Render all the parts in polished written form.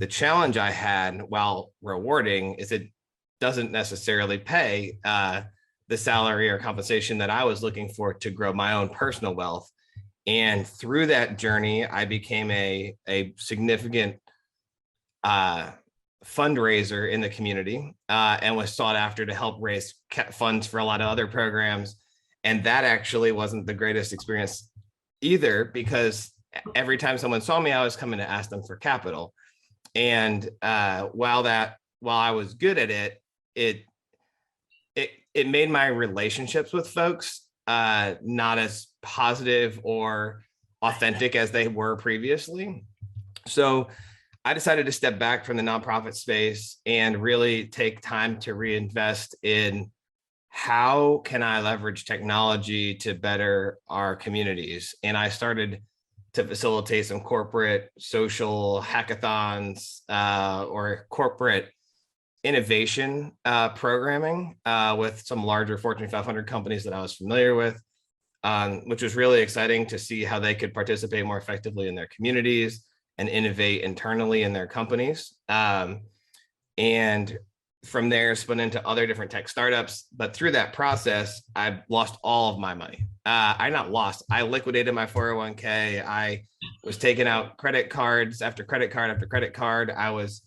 The challenge I had, while rewarding, is it doesn't necessarily pay the salary or compensation that I was looking for to grow my own personal wealth. And through that journey, I became a significant uh, fundraiser in the community, and was sought after to help raise funds for a lot of other programs. And that actually wasn't the greatest experience either, because every time someone saw me, I was coming to ask them for capital. And while I was good at it, it made my relationships with folks not as positive or authentic as they were previously. So I decided to step back from the nonprofit space and really take time to reinvest in how can I leverage technology to better our communities. And I started to facilitate some corporate social hackathons or corporate innovation programming with some larger Fortune 500 companies that I was familiar with, which was really exciting to see how they could participate more effectively in their communities and innovate internally in their companies. And from there, spun into other different tech startups. But through that process, I lost all of my money. I liquidated my 401k. I was taking out credit cards after credit card after credit card. I was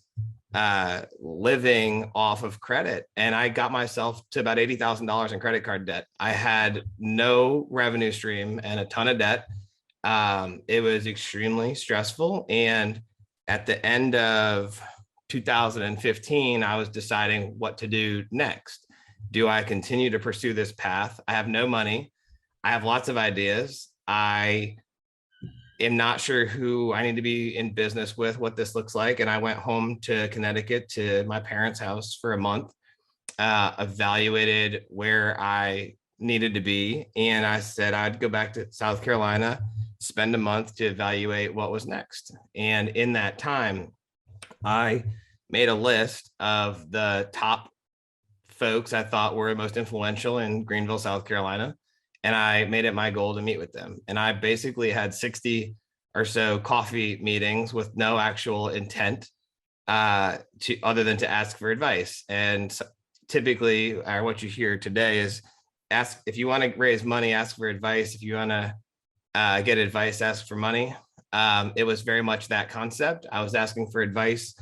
living off of credit, and I got myself to about $80,000 in credit card debt. I had no revenue stream and a ton of debt. It was extremely stressful. And at the end of 2015, I was deciding what to do next. Do I continue to pursue this path? I have no money. I have lots of ideas. I am not sure who I need to be in business with, what this looks like. And I went home to Connecticut to my parents' house for a month, evaluated where I needed to be. And I said I'd go back to South Carolina, spend a month to evaluate what was next. And in that time, I made a list of the top folks I thought were most influential in Greenville, South Carolina. And I made it my goal to meet with them. And I basically had 60 or so coffee meetings with no actual intent other than to ask for advice. And typically, or what you hear today is, ask if you want to raise money, ask for advice. If you want to get advice, ask for money. It was very much that concept. I was asking for advice.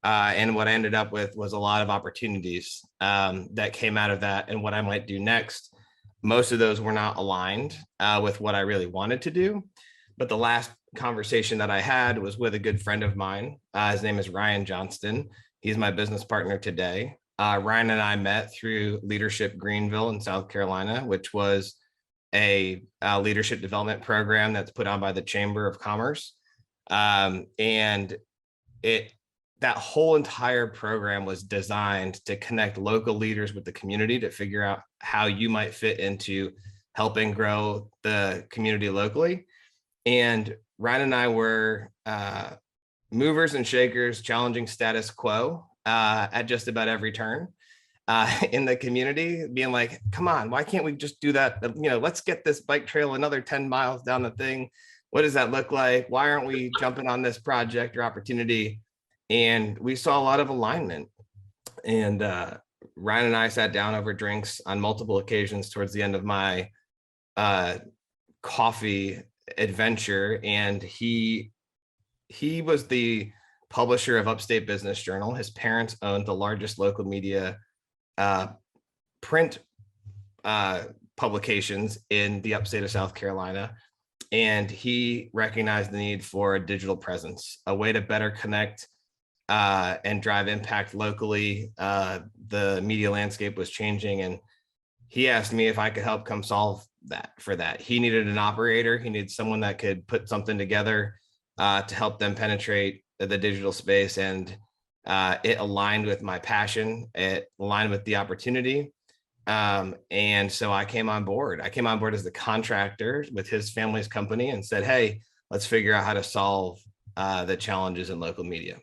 And what I ended up with was a lot of opportunities that came out of that and what I might do next. Most of those were not aligned with what I really wanted to do. But the last conversation that I had was with a good friend of mine. His name is Ryan Johnston. He's my business partner today. Ryan and I met through Leadership Greenville in South Carolina, which was a leadership development program that's put on by the Chamber of Commerce. And that whole entire program was designed to connect local leaders with the community to figure out how you might fit into helping grow the community locally. And Ryan and I were movers and shakers, challenging status quo at just about every turn in the community, being like, come on, why can't we just do that? Let's get this bike trail another 10 miles down the thing. What does that look like? Why aren't we jumping on this project or opportunity? And we saw a lot of alignment. And Ryan and I sat down over drinks on multiple occasions towards the end of my coffee adventure. And he was the publisher of Upstate Business Journal. His parents owned the largest local media print publications in the upstate of South Carolina. And he recognized the need for a digital presence, a way to better connect and drive impact locally. The media landscape was changing, and he asked me if I could help come solve that for that. He needed an operator. He needed someone that could put something together to help them penetrate the digital space. And it aligned with my passion. It aligned with the opportunity. And so I came on board. I came on board as the contractor with his family's company and said, hey, let's figure out how to solve the challenges in local media.